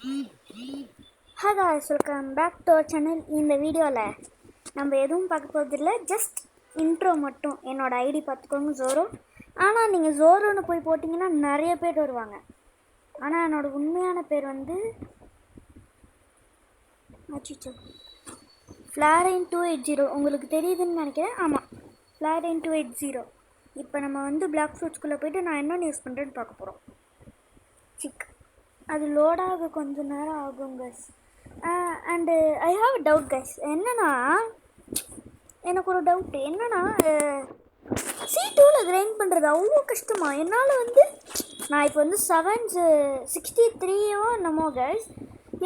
Hi guys, welcome back to our channel. இந்த வீடியோவில் நம்ம எதுவும் பார்க்க போகிறதில்ல, ஜஸ்ட் இன்ட்ரோ மட்டும். என்னோட ஐடி பார்த்துக்கோங்க, ஜோரோ. ஆனால் நீங்கள் ஜோரோன்னு போய் போட்டிங்கன்னா நிறைய பேர் வருவாங்க. ஆனால் என்னோட உண்மையான பேர் வந்து ஃப்ளாரைன் 280. உங்களுக்கு தெரியுதுன்னு நினைக்கிறேன். ஆமாம், ஃப்ளாரைன் 280. இப்போ நம்ம வந்து பிளாக் ஃப்ரூட்ஸ்குள்ளே போய்ட்டு நான் என்ன யூஸ் பண்ணுறேன்னு பார்க்க போகிறோம். அது லோடாக கொஞ்சம் நேரம் ஆகும் guys. And I have doubt guys. என்னன்னா, எனக்கு ஒரு டவுட்டு என்னன்னா, C2வில் கிரைண்ட் பண்ணுறது அவ்வளோ கஷ்டமா? என்னால் வந்து நான் இப்போ வந்து 763 என்னமோ கைஸ்,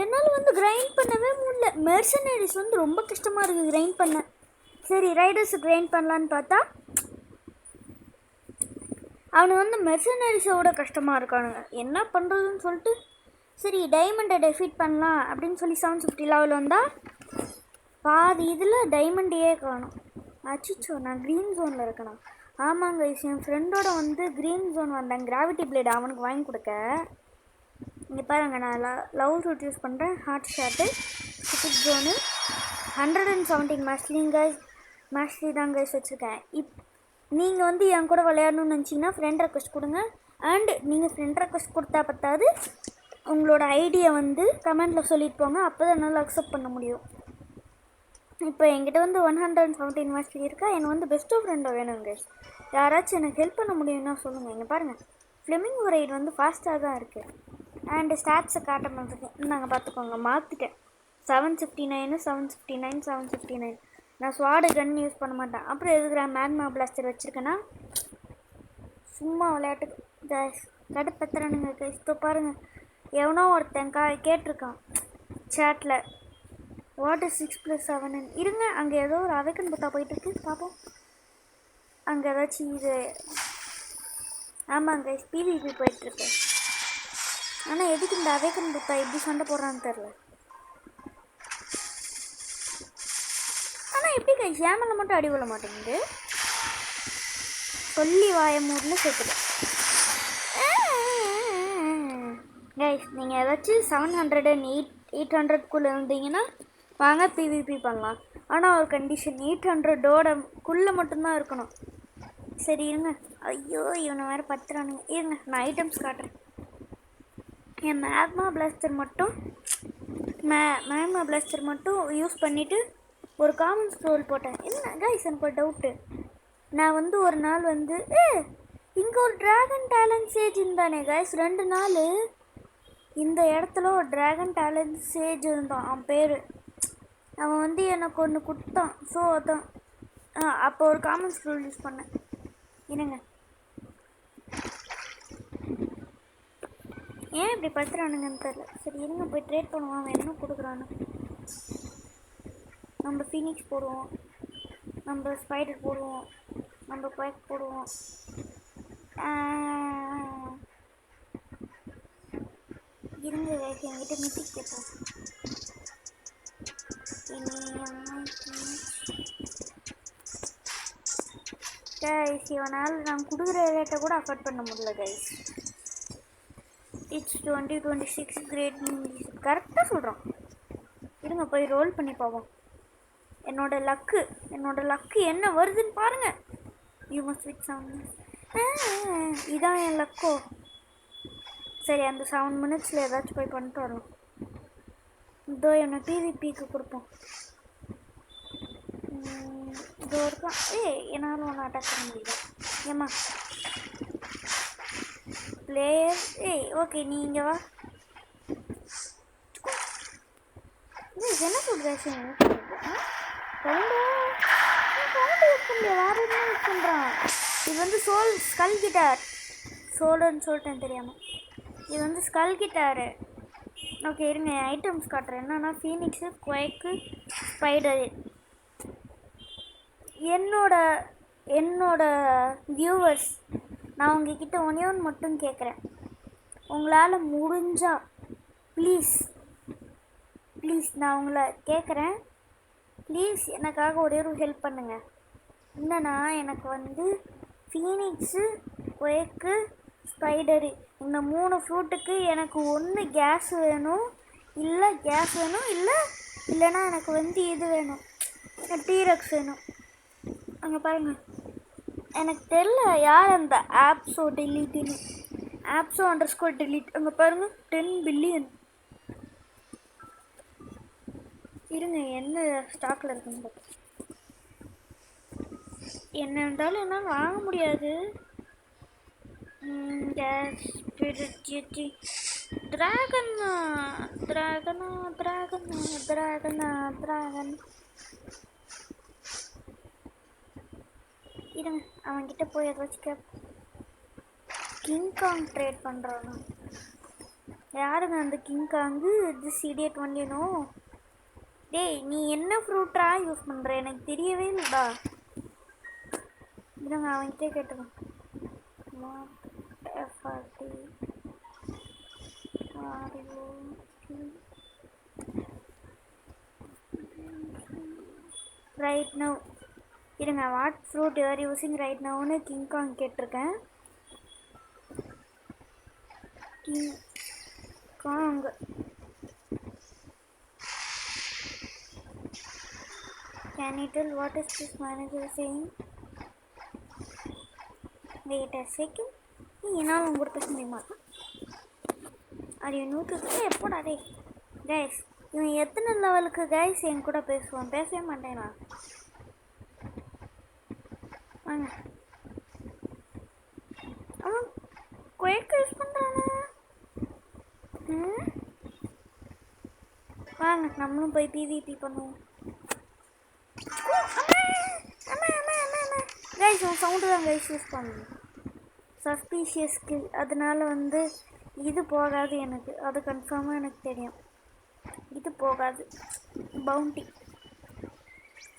என்னால் வந்து கிரைண்ட் பண்ணவே முடியல. மெர்சனரிஸ் வந்து ரொம்ப கஷ்டமாக இருக்குது கிரைண்ட் பண்ண. சரி, ரைடர்ஸ் கிரைண்ட் பண்ணலான்னு பார்த்தா அவனுக்கு வந்து மெர்சனரிஸோட கஷ்டமாக இருக்கானுங்க. என்ன பண்ணுறதுன்னு சொல்லிட்டு சரி டைமண்டை டெஃபீட் பண்ணலாம் அப்படின்னு சொல்லி 750 லெவல் வந்தால் பாதி இதில் டைமண்டையே காணும். அச்சிச்சோ, நான் க்ரீன் ஜோனில் இருக்கேனா? ஆமாங்க, என் ஃப்ரெண்டோட வந்து க்ரீன் ஜோன் வந்தேன் கிராவிட்டி பிளேட் அவனுக்கு வாங்கி கொடுக்க. இங்கே பாருங்கள், நான் லவ் ரூட் யூஸ் பண்ணுறேன். Hard shot specific zone 117 mastery தான் கைஸ் வச்சுருக்கேன். நீங்கள் வந்து என் கூட விளையாடணும்னு நினச்சிங்கன்னா ஃப்ரெண்ட் ரெக்வஸ்ட் கொடுங்க. அண்ட் நீங்கள் ஃப்ரெண்ட் ரெக்வஸ்ட் கொடுத்தா பத்தாது, உங்களோட ஐடியை வந்து கமெண்ட்டில் சொல்லிட்டு போங்க. அப்போ தான் என்னால் அக்செப்ட் பண்ண முடியும். இப்போ என்கிட்ட வந்து 117 மேஸ்ட்ரி இருக்கா. எனக்கு வந்து பெஸ்ட் ஆஃப் ஃப்ரெண்டாக வேணுங்க. யாராச்சும் எனக்கு ஹெல்ப் பண்ண முடியும்னா சொல்லுங்கள். இங்கே பாருங்கள், ஃப்ளெமிங் ரைடு வந்து ஃபாஸ்ட்டாக தான் இருக்குது. அண்டு ஸ்டாட்ஸை காட்ட மாட்டேன். நாங்கள் பார்த்துக்கோங்க, மாற்றிட்டேன். 759 759 759. நான் ஸ்வாடு கன் யூஸ் பண்ண மாட்டேன். அப்புறம் எதுக்கு நான் மேக்மா பிளாஸ்டர் வச்சுருக்கேன்னா சும்மா விளையாட்டுக்கு கைஸ். கடுப்பத்துறானுங்க கைஸ். இப்போ பாருங்கள், எவனோ ஒருத்தன் கேட்டிருக்கான் சேட்டில், வாட் இஸ் 6+7? இருங்க, அங்கே ஏதோ ஒரு அவைக்கன் புத்தா போயிட்டுருக்கு, பார்ப்போம். அங்கே ஏதாச்சும் இது ஆமாங்க கைஸ், PvP போயிட்டுருக்கு. ஆனால் எதுக்கு இந்த அவைக்கன் புத்தா எப்படி சண்டை போடுறான்னு தெரில. ஆனால் எப்படி கைஸ் ஏமலை மட்டும் அடி விழ மாட்டேங்குது? சொல்லி வாயமூர்னு சேர்த்துடு கைஸ். நீங்கள் ஏதாச்சும் 700 and 800 இருந்தீங்கன்னா வாங்க PvP பண்ணலாம். ஆனால் ஒரு கண்டிஷன், 800 மட்டும்தான் இருக்கணும். சரி இருங்க. ஐயோ, இவனை வேறு பத்துறானுங்க. இருங்க, நான் ஐட்டம்ஸ் காட்டுறேன். என் மேக்மா பிளாஸ்டர் மட்டும் யூஸ் பண்ணிவிட்டு ஒரு காமன் ஸ்க்ரோல் போட்டேன். என்ன கைஸ், எனக்கு ஒரு டவுட்டு. நான் வந்து ஒரு நாள் வந்து இங்கே ஒரு ட்ராகன் டேலண்ட் சேஜ் இருந்தானே கைஸ், 2 நாள் இந்த இடத்துல ஒரு ட்ராகன் டேலண்ட் சேஜ் இருந்தான். அவன் பேர், அவன் வந்து எனக்கு ஒன்று கொடுத்தான். ஸோ அதான் அப்போ ஒரு காமன் ஸ்க்ரோல் யூஸ் பண்ணேன். இருங்க, ஏன் இப்படி படுத்துறானுங்கன்னு தெரில. சரி இருங்க, போய் ட்ரேட் பண்ணுவான். அவன் என்ன கொடுக்குறான்னு. நம்ம ஃபீனிக்ஸ் போடுவோம், நம்ம ஸ்பைடர் போடுவோம், நம்ம குவைக் போடுவோம். இருங்க கைஸ், என்கிட்ட மித்திக் கேட்போம். கைஸ், இவனால் நான் கொடுக்குற ரேட்டை கூட அஃபோர்ட் பண்ண முடியல கைஸ். It's 2026 great. கரெக்டாக சொல்கிறான். இருங்க, போய் ரோல் பண்ணி போவோம். என்னோட லக்கு என்ன வருதுன்னு பாருங்கள். You must with sound. இதான் என் லக்கோ. சரி, அந்த 7 minutesல ஏதாச்சும் போய் பண்ணிட்டு வரலாம். இதோ என்ன PvPக்கு கொடுப்போம். இதோ இருக்கான். என்னால் ஒன்று அட்டாக் பண்ண முடியல. ஏம்மா பிளேயர். ஓகே, நீ இங்கே வா. என்ன சொல்கிறேன்? வேறு என்ன யூஸ் பண்ணுறான்? இது வந்து ஸ்கல் கிட்டார். சோலன்னு சொல்லிட்டேன் தெரியாமல். இது வந்து ஸ்கல் கிட்டாரு. ஓகே இருங்க, ஐட்டம்ஸ் காட்டுறேன். என்னன்னா ஃபீனிக்ஸு, குவைக்கு, ஸ்பைடரு. என்னோட வியூவர்ஸ், நான் உங்ககிட்ட ஒன்று மட்டும் கேட்குறேன். உங்களால் முடிஞ்சா ப்ளீஸ் நான் உங்களை கேட்குறேன், ப்ளீஸ் எனக்காக ஒரே ஒரு ஹெல்ப் பண்ணுங்கள். என்னன்னா, எனக்கு வந்து ஃபீனிக்ஸு, குவைக்கு, ஸ்பைடரு இந்த 3 ஃப்ரூட்டுக்கு எனக்கு 1 கேஸ் வேணும், இல்லை கேஸ் வேணும், இல்லைன்னா எனக்கு வந்து இது வேணும், டீரக்ஸ் வேணும். அங்கே பாருங்கள், எனக்கு தெரில யார் அந்த ஆப்ஸோ டெலீட்டுன்னு, ஆப்ஸோ _ டெலீட். அங்கே பாருங்கள் 10 பில்லியன். இருங்க என்ன ஸ்டாக்கில் இருக்குன்னு பார்த்து. என்ன இருந்தாலும் என்னால் வாங்க முடியாது. கேஸ் டிராகனா டிராகனா டிராகனா டிராகனா டிராகன். இருங்க அவன்கிட்ட போய் அதை வச்சுக்க. கிங்காங் ட்ரேட் பண்ணுறானா? யாருங்க அந்த கிங்காங்கு? This idiot ஒன்லினோ. டேய் நீ என்ன ஃப்ரூட்டா யூஸ் பண்ணுற? எனக்கு தெரியவே இல்லைடா. இருங்க அவன்கிட்டே கேட்டுக்கோங்க. Right now. இருங்க what fruit you are using right நவ்னு கிங்காங் கேட்டிருக்கேன். King Kong can you tell what is this manager saying? Wait a second. நீ என்னால் உங்கள்கிட்ட பேச முடியுமா? அது நூற்றுக்கு எப்போடா டே கைஸ்? இவன் எத்தனை லெவலுக்கு கைஸ் என் கூட பேசுவான்? பேசவே மாட்டேனா? வாங்க. அவன் குயிக் யூஸ் பண்ணுறானே. வாங்க நம்மளும் போய் பிவிபி பண்ணுவோம். கைஸ் அவன் சவுண்டு தான் கைஸ் யூஸ் பண்ணுவோம். சஸ்பீஷியஸ் ஸ்கில், அதனால வந்து இது போகாது எனக்கு, அது கன்ஃபார்மாக எனக்கு தெரியும். இது போகாது பவுண்டி.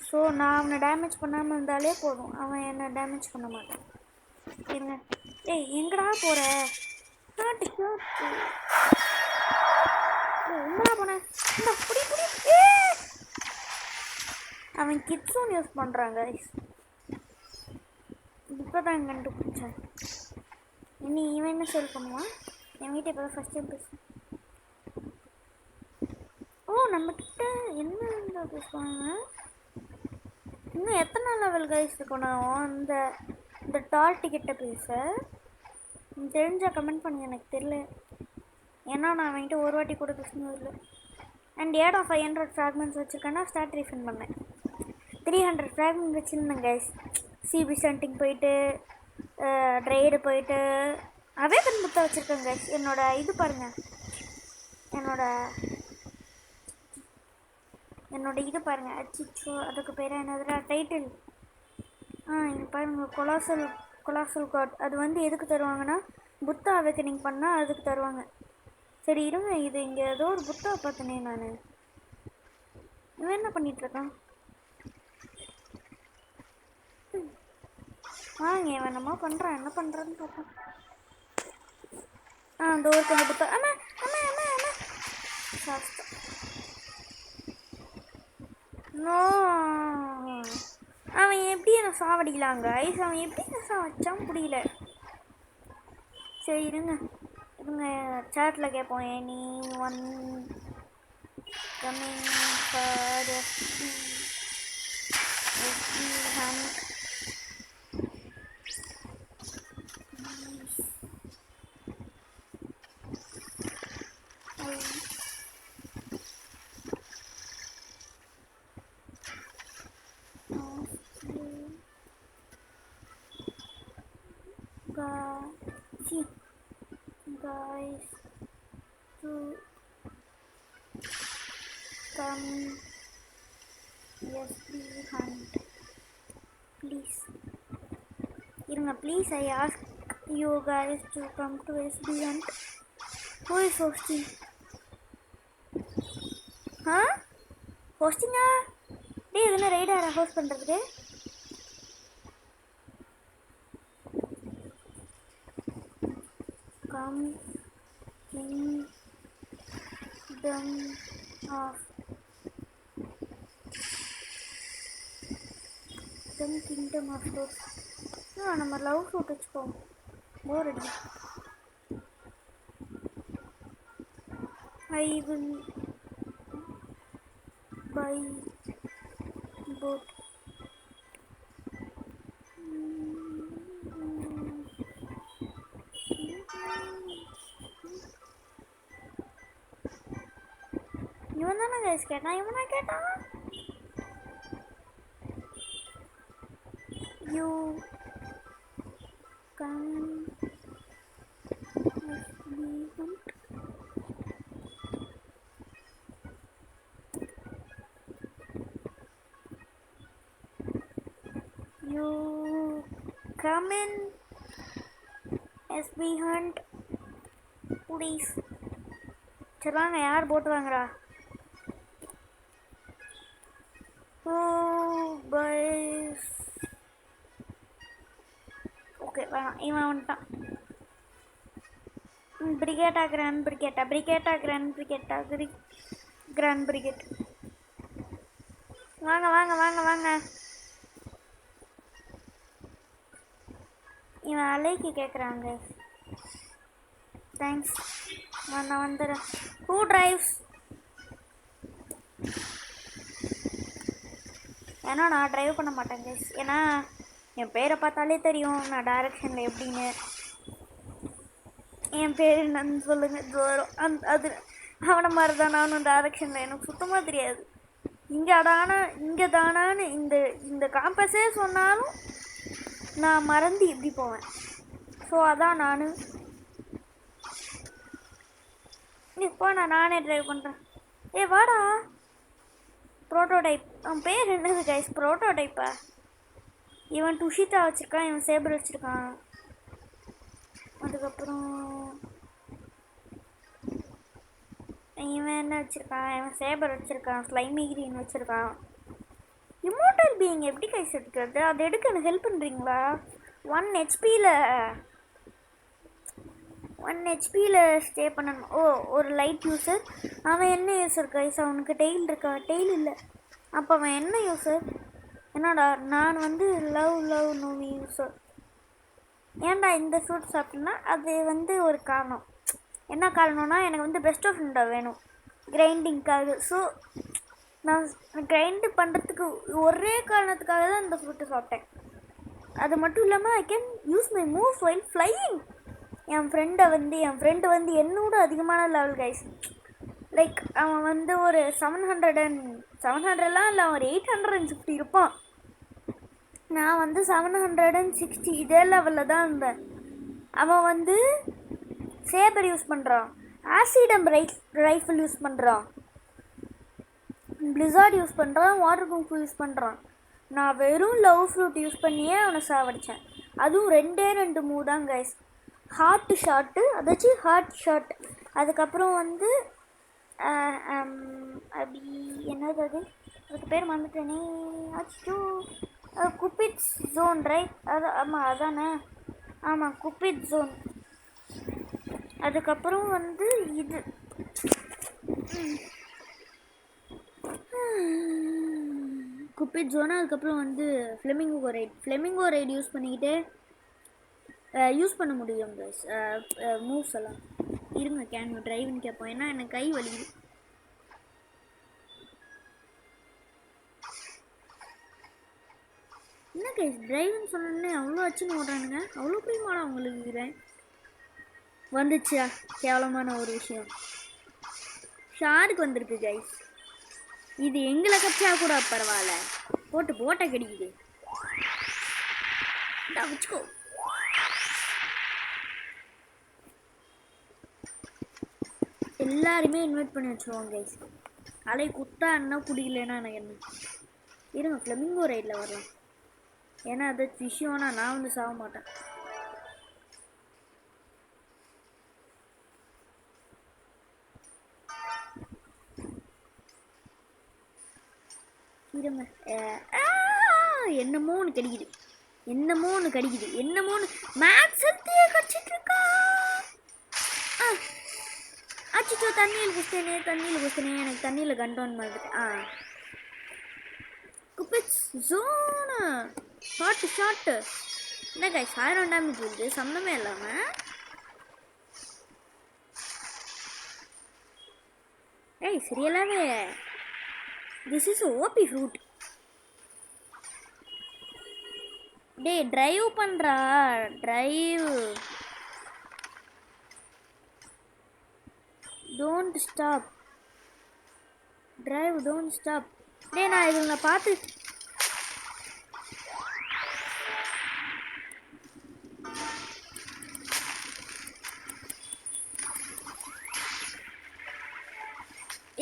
ஸோ நான் அவனை டேமேஜ் பண்ணாமல் இருந்தாலே போதும், அவன் என்னை டேமேஜ் பண்ண மாட்டான். என்ன ஏய் எங்கடா போகிற? எங்கடா போன? இந்த புடி புடி. அவன் கிட்ஸும் யூஸ் பண்ணுறாங்க கைஸ். இப்போ தான் கண்டுபிடிச்சேன். இனி இவன் என்ன செல் பண்ணுவான்? என் வீட்டை இப்போ தான் ஃபஸ்ட் டைம் பேசுவேன். ஓ நம்மக்கிட்ட என்ன பேசுவாங்க? இன்னும் எத்தனை லெவல் கைஸ் இருக்கணும் இந்த டால்ட்டிக்கிட்ட பேச? தெரிஞ்சால் கமெண்ட் பண்ணுங்க, எனக்கு தெரியல. ஏன்னா நான் அவன்கிட்ட ஒரு வாட்டி கூட பேசணும் இல்லை. அண்ட் ஏடா 500 ஃப்ராக்மெண்ட்ஸ் வச்சுருக்கேன்னா ஸ்டார்ட் ரீஃபண்ட் பண்ணேன். 300 ஃப்ராக்மெண்ட் வச்சுருந்தேன் கைஸ். சிபி சென்டிங் போயிட்டு ட்ரைடு போயிட்டு அதே கண்புத்தா வச்சுருக்கேன் கைஸ். என்னோட இது பாருங்கள், என்னோட இது பாருங்கள். அச்சிச்சோ அதுக்கு பேர் என்னதுடா டைட்டில்? இங்கே பாருங்கள், கொலாசல் காட். அது வந்து எதுக்கு தருவாங்கன்னா புத்தா அவேக்கனிங் பண்ணால் அதுக்கு தருவாங்க. சரி இருங்க, இது இங்கே ஏதோ ஒரு புத்தா பார்த்தனே நான். இவன் என்ன பண்ணிகிட்ருக்கான்? வாங்க இவன் என்னமோ பண்ணுறான், என்ன பண்ணுறான்னு பார்ப்போம். அந்த ஒரு கொஞ்சம் புத்தா. சாஸ்தா நோ. அவன் எப்படி என்ன சாவடிக்கலாங்க ஐஸ்? அவன் எப்படி என்ன சாவச்சான் புரியல. சரி இருங்க சேட்டில் கேட்போம். Anyone coming for hunt? Guys to come SB hunt please. இருங்க please, I ask you guys to come to SB hunt. Who is hosting? ஹோஸ்டிங்கா? டே இதெல்லாம் ரைடாரா ஹோஸ்ட் பண்ணுறதுக்கு? Come Kingdom of Rose. நம்ம லவ் ஃப்ரூட் வச்சுப்போம், போர் அடி. I will by boat. இவன் தானே guys கேட்டான், இவனா கேட்டான். You can you come in SB hunt please. சரி வாங்க, யார் போட்டு வாங்குறா? ஓகே வேணாம், இவன் வந்துட்டான். பிரிகேட்டா கிராண்ட் பிரிகேட்டா பிரிகேட்டா கிராண்ட் பிரிகேட்டா கிராண்ட் பிரிகேட். வாங்க வாங்க வாங்க வாங்க. இவன் அலைக்கு கேட்குறாங்க. தேங்க்ஸ், நான் வந்துடுறேன். Who drives? ஏன்னா நான் ட்ரைவ் பண்ண மாட்டேன் கைஸ். ஏன்னா என் பேரை பார்த்தாலே தெரியும் நான் டைரக்ஷனில் எப்படின்னு. என் பேர் என்னன்னு சொல்லுங்க, ஜோரம். அது அவனை மாதிரி தான் நானும் டைரக்ஷனில். எனக்கு சுத்தமாக தெரியாது. இங்கே தானான்னு இந்த காம்பஸே சொன்னாலும் நான் மறந்து இப்படி போவேன். ஸோ அதான் நான் இப்போ நானே ட்ரைவ் பண்ணுறேன். வாடா ப்ரோட்டோடைப். அவன் பேர் என்னது கைஸ்? ப்ரோட்டோடைப்பா? இவன் டுஷிதா வச்சுருக்கான், இவன் சேபர் வச்சுருக்கான். அதுக்கப்புறம் இவன் என்ன வச்சுருக்கான்? இவன் சேபர் வச்சுருக்கான், ஸ்லைமி கிரீன் வச்சுருக்கான். இம்மோர்டல் பீயிங் எப்படி கைஸ் எடுக்கிறது? அது எடுக்க எனக்கு ஹெல்ப் பண்ணுறீங்களா? 1 ஹெச்பியில் ஸ்டே பண்ணணும். ஓ, ஒரு லைட் யூஸர். அவன் என்ன யூஸர் கைஸ்? அவனுக்கு டெய்ல் இருக்கா? டெய்ல் இல்லை. அப்போ அவன் என்ன யூஸர்? என்னடா நான் லவ் நோவி யூஸர். ஏன்டா இந்த ஃப்ரூட் சாப்பிட்டேன்னா அது ஒரு காரணம். என்ன காரணம்னா எனக்கு பெஸ்ட் ஆஃப் ஃப்ரெண்டா வேணும் கிரைண்டிங்காக. ஸோ நான் கிரைண்டு பண்ணுறதுக்கு ஒரே காரணத்துக்காக தான் இந்த ஃப்ரூட்டை சாப்பிட்டேன். அது மட்டும் இல்லாமல் I can use my moves while flying. N friend என்னோட அதிகமான லெவல் கைஸ். லைக் அவன் ஒரு 700லாம் இல்லை, அவன் ஒரு 850 இருப்பான். நான் 760 இதே லெவலில் தான் இருந்தேன். அவன் சேபர் யூஸ் பண்ணுறான், ஆசிடம் ரைஃபிள் யூஸ் பண்ணுறான், பிளிஸார்ட் யூஸ் பண்ணுறான், வாட்டர் குங்ஃபு யூஸ் பண்ணுறான். நான் வெறும் லவ் ஃப்ரூட் யூஸ் பண்ணியே அவனை சாவடித்தேன். அதுவும் 2 மூவ் தான் கைஸ். ஹார்ட் ஷாட்டு, அதாச்சும் ஹார்ட் ஷாட். அதுக்கப்புறம் அப்படி என்னது அதுக்கு பேர் மறந்துட்டேனே. அச்சோ, குப்பிட்ஸ் ஜோன் ரைட்? ஆமாம் அதானே. ஆமாம், குப்பிட் ஜோன். அதுக்கப்புறம் இது குப்பிட் ஜோன். அதுக்கப்புறம் ஃப்ளெமிங்கோ ரைட் யூஸ் பண்ணிக்கிட்டே யூஸ் பண்ண முடியும் கைஸ் மூவ்ஸ் எல்லாம். இருங்க, கேன் யூ டிரைவ்னு கேட்போம். ஏன்னா எனக்கு கை வலிக்குது. என்ன கைஸ் டிரைவ்னு சொன்னோன்னே அவ்வளோ அச்சுன்னு ஓடுறானுங்க. அவ்வளோ பிரியமாடா உங்களுக்கு இருக்கிறேன். வந்துச்சா கேவலமான ஒரு விஷயம். ஷாருக்கு வந்திருக்கு கைஸ். இது எங்களை கச்சா கூட பரவாயில்ல, போட்டை கிடைக்குது. வச்சுக்கோ. எல்லாருமே இன்வைட் பண்ணி வச்சுருவாங்க கைஸ். அலை குத்தா என்ன குடிக்கலன்னா எனக்கு என்ன. இருங்க, ஃப்ளெமிங்கோ ரைடில் வரலாம். ஏன்னா அது விஷயம்னா நான் சாக மாட்டேன். இருங்க, என்னமோன்னு கிடைக்குது. மேக்ஸ் ஹெல்த்தியே கடிச்சிட்டு இருக்கா. அச்சிச்சோ, தண்ணியில் குஸ்தேனே. எனக்கு தண்ணியில் கண்டோன் மாதிரி. குப்பிட்ஸ் ஜோனு ஷார்ட்டு. என்ன கைஸ் 1000 டேமேஜ் வருது சம்மந்தமே இல்லாமல். சரியாவே திஸ் இஸ் ஓபி ஃப்ரூட். டேய் டிரைவ் பண்றா, drive, don't stop, drive don't stop. டேய் நான் இதுல பார்த்து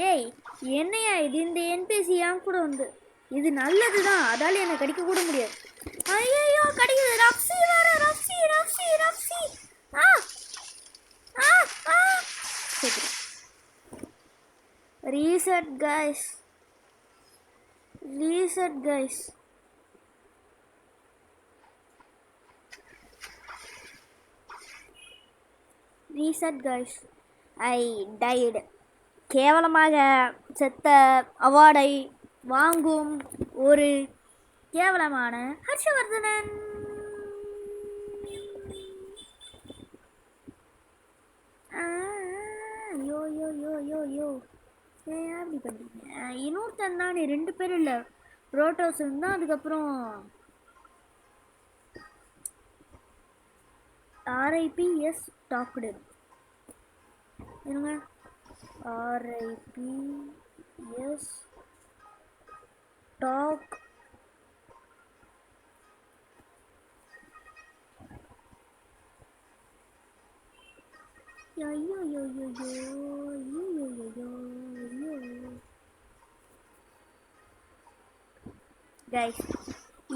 ஏய் என்னையா இது, இந்த என்பிசி ஏன் கூட வந்து இது நல்லது தான், அதால என்னை கடிக்க கூட முடியாது. ஐயோ கடிக்குது, ரப்சி வேற, ரப்சி ரப்சி ரப்சி. ஆ ஆ ஆ சரி reset guys, reset guys. Reset guys, I died. கேவலமாக செத்த அவார்டை வாங்கும் ஒரு கேவலமான ஹர்ஷவர்தனன். யோ யோ யோ யோ யோ ஏன் அப்படி பண்ணுறீங்க? இன்னொருத்தன் தான், 2 பேர் இல்லை, புரோட்டோஸ் இருந்தால் அதுக்கப்புறம் RIPS டாக்டு இருங்க, RIPS டாக். ஐயோ யோ யோ யோ யோ யோ யோ யோ. கைஸ்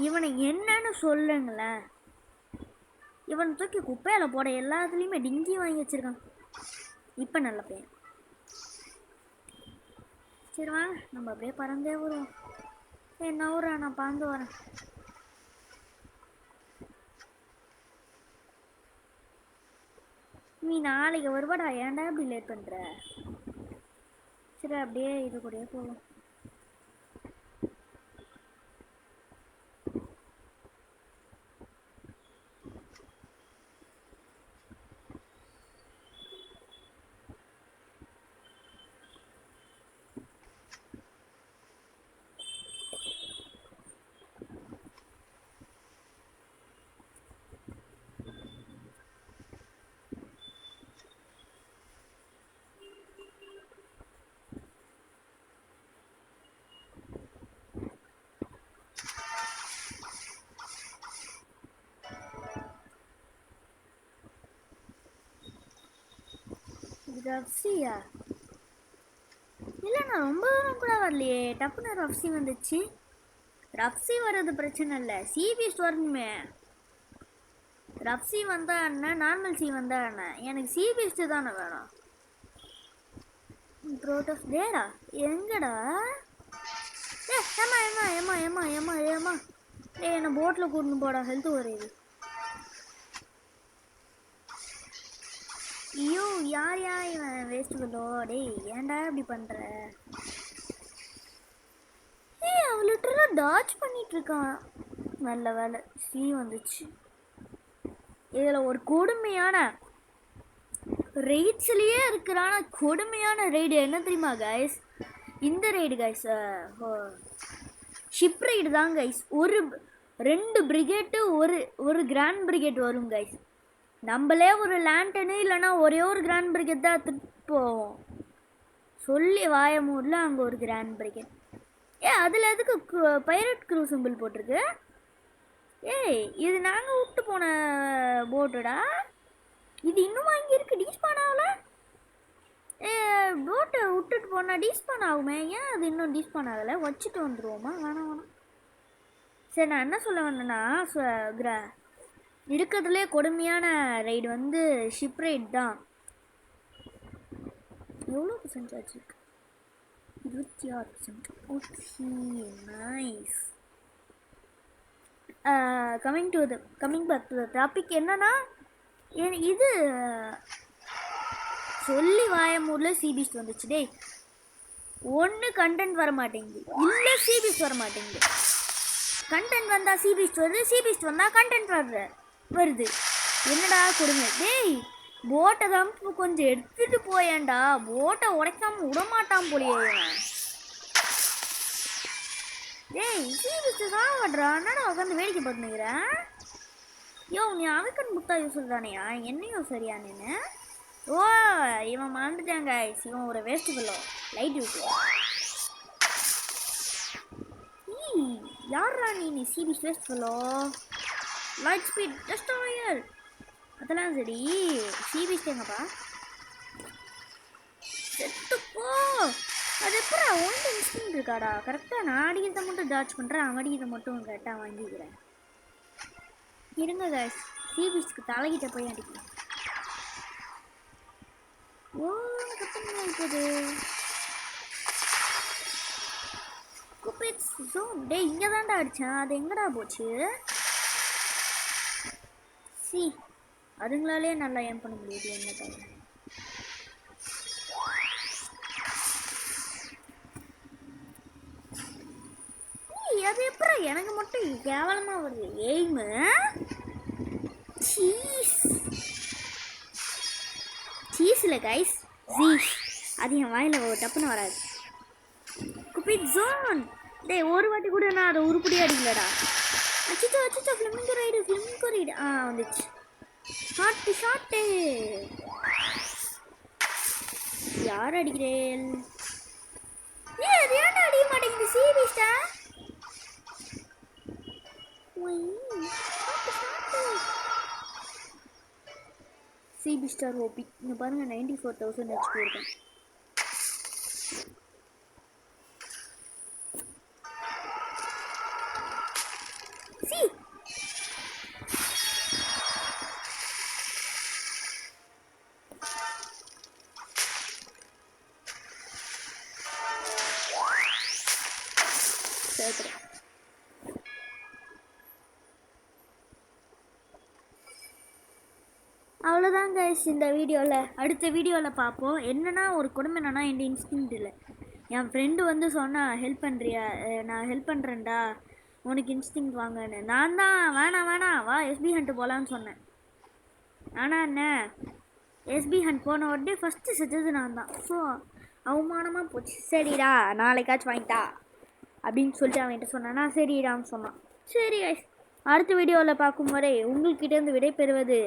இவனை என்னன்னு சொல்லுங்களேன், இவன் தூக்கி குப்பையில் போட எல்லாத்துலேயுமே டிங்கி வாங்கி வச்சிருக்கான். இப்போ நல்ல பையன். சரி வா நம்ம அப்படியே பறந்தே வருவோம். என்ன ஊரா, நான் பறந்து வரேன். நீ நாளைக்கு வருவாடா, ஏன்டா இப்படி லேட் பண்ணுற? சரி அப்படியே இது கூடயே போவோம். ரப்சியா? இல்லை நான் ரொம்ப தூரம் கூட வரலையே, டப்புன்னு ரப்சி வந்துச்சு. ரப்சி வர்றது பிரச்சனை இல்லை, சிபிஎஸ்ட் வரணுமே. ரப்சி வந்தா என்ன, நார்மல் சி வந்தா என்ன, எனக்கு சிபிஎஸ்ட் தானே வேணும். ப்ரோட்டோஸ் டேடா எங்கடா? ஏமா ஏமா ஏமா ஏமா ஏமா ஏமா ஏ என்ன போட்டில் கூட்டின்னு போடா, ஹெல்த் வருது. ஐயோ யார் யார் இவன் வேஸ்ட் பண்ணோ? டேய் ஏன்டா இப்படி பண்ற? ஏய் அவன் லிட்டரலாக டாச் பண்ணிட்டு இருக்கான். நல்ல வேலை சி வந்துச்சு. இதில் ஒரு கொடுமையான ரெய்ட்ஸ்லேயே இருக்கிறான கொடுமையான ரெய்டு என்ன தெரியுமா கைஸ்? இந்த ரெய்டு கைஸ், ஷிப் ரெய்டு தான் கைஸ். 2 பிரிகேட்டு ஒரு கிராண்ட் பிரிகேட் வரும் கைஸ். நம்மளே ஒரு லேண்டனு இல்லைனா ஒரே ஒரு கிராண்ட் பிரிகேட் தான் எடுத்துட்டு போவோம். சொல்லி வாயமூரில் அங்கே ஒரு கிராண்ட் பிரிகேட். அதில் எதுக்கு பைரட் க்ரூ சிம்பிள் போட்டிருக்கு? ஏய் இது நாங்கள் விட்டு போன போட்டுடா, இது இன்னும் அங்கே இருக்குது, டீஸ்பான் ஆகல. போட்டை விட்டுட்டு போனால் டீஸ்பான் ஆகுமே, ஏன் அது இன்னும் டீஸ்பான் ஆகலை? வச்சுட்டு வந்துடுவோமா? வேணாம் வேணாம். சரி நான் என்ன சொல்ல வந்தேன்னா, இருக்கிறதுலே கொடுமையான ரைடு வந்து ஷிப் ரைடு தான். எவ்வளோ பர்சன்டேஜ் இருக்கு? 26%. Okay nice. Coming back to the topic. என்னன்னா இது சொல்லி வாயமூரில் சிபிஎஸ்ட் வந்துச்சு. டே ஒன்று கண்டென்ட் வர மாட்டேங்குது, இல்லை சிபிஎஸ்ட் வர மாட்டேங்குது. கண்டென்ட் வந்தால் சிபிஎஸ்ட் வருது, சிபிஎஸ்ட் வந்தால் கண்டென்ட் வருது. என்னடா கொடுமை? டேய் போட்டை தான் கொஞ்சம் எடுத்துகிட்டு போயேன்டா, போட்டை உடைக்காமல் விடமாட்டான் போலியே. டேய் சீரியஸ் சாவட்றா, என்னடா உட்காந்து வேடிக்கை பார்த்துக்கிறேன். யோ நீ அவக்கன் முட்டா யூஸ் தானையா, என்னையும் சரியா நீனு? ஓ இவன் மறந்துட்டாங்க, இவன் ஒரு வேஸ்ட் பில்லோ லைட் யூஸ். யாரா நீ சிபி waste pillow light speed destroyer அதெல்லாம் சரி. சிபிஸ் எங்கப்பா செத்துப்போ. அது எப்படா ஒன்று இன்ஸ்டிங் இருக்காடா, கரெக்டாக நான் அடிக்கிறத மட்டும் ஜார்ஜ் பண்ணுறேன், அவன் அடிக்கிறத மட்டும் கரெக்டாக வாங்கிக்கிறேன். இருங்க கைஸ், சிபிஸ்க்கு தலைகிட்ட போய் அடிக்கிறேன். ஓ கப்பல் ஆகிப்போது குப்பிட்ஸ் ஜோன். டே இங்கே தான்டா அடித்தேன், அது எங்கடா போச்சு? சி அதுங்களாலே நல்லா ஏன் பண்ண முடியுது என்ன தவிர. அது எப்படா எனக்கு மட்டும் கேவலமா வருது எய்மு? சீஸ் சீஸ் இல்லை கைஸ், ஜீஸ். அது என் வாயில் டப்புன்னு வராது. Cupid zone. டேய் ஒரு வாட்டி கூட நான் அதை உருப்படியாக அடிக்கலடா. அச்சிச்சோ அச்சிச்சோ, ஃப்ளமிங்கோ ரைடு வந்துச்சு. ஷாட்டு யார் அடிக்கிறேன்? அது ஏன்டா அடிக்க மாட்டேங்குது சிபிஸ்டா? சிபி ஸ்டார் ஓபி இங்கே பாருங்க 94,000 ஹெச்பி இருக்கேன். சி சேர்த்துறேன். அவ்வளோதான் கைஸ் இந்த வீடியோவில். அடுத்த வீடியோவில் பார்ப்போம். என்னென்னா ஒரு கொடுமை என்னன்னா என் இன்ஸ்டிங் இல்லை. என் ஃப்ரெண்டு வந்து சொன்னால் ஹெல்ப் பண்ணுறியா, நான் ஹெல்ப் பண்ணுறேன்டா உனக்கு இன்ஸ்டிங் வாங்கன்னு. நான் தான் வேணாம் வா எஸ்பி ஹண்ட் போகலான்னு சொன்னேன். ஆனால் என்ன எஸ்பி ஹண்ட் போன உடனே ஃபஸ்ட்டு செஞ்சது நான் தான். ஸோ அவமானமாக போச்சு. சரிடா நாளைக்காச்சும் வாங்கிட்டா அப்படின்னு சொல்லிட்டு அவன்கிட்ட சொன்னானா, சரிடான்னு சொன்னான். சரி கைஸ் அடுத்த வீடியோவில் பார்க்கும் வரை உங்கள்கிட்டேருந்து விடை பெறுவது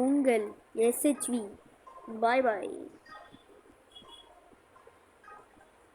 உங்கள் SHV. பாய் பாய்.